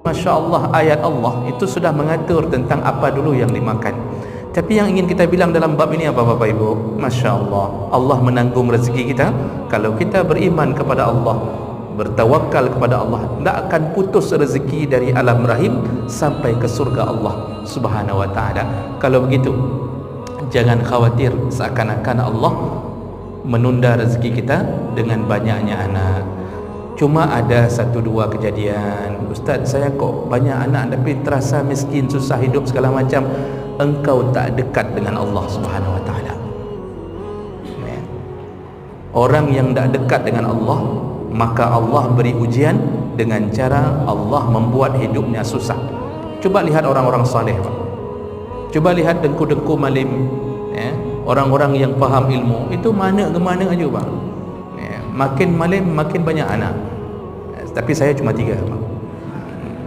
Masya Allah, ayat Allah itu sudah mengatur tentang apa dulu yang dimakan. Tapi yang ingin kita bilang dalam bab ini apa Bapak Ibu? Masya Allah, Allah menanggung rezeki kita. Kalau kita beriman kepada Allah, bertawakal kepada Allah, tidak akan putus rezeki dari alam rahim sampai ke surga Allah Subhanahu wa ta'ala. Kalau begitu, jangan khawatir seakan-akan Allah menunda rezeki kita dengan banyaknya anak. Cuma ada satu dua kejadian, Ustaz, saya kok banyak anak tapi terasa miskin, susah hidup segala macam. Engkau tak dekat dengan Allah Subhanahu wa ta'ala. Orang yang tak dekat dengan Allah, maka Allah beri ujian dengan cara Allah membuat hidupnya susah. Coba lihat orang-orang saleh, Pak. Coba lihat dengku-dengku malim, orang-orang yang faham ilmu, itu mana ke mana aja, Pak. Makin malim makin banyak anak. Tapi saya cuma 3, Pak.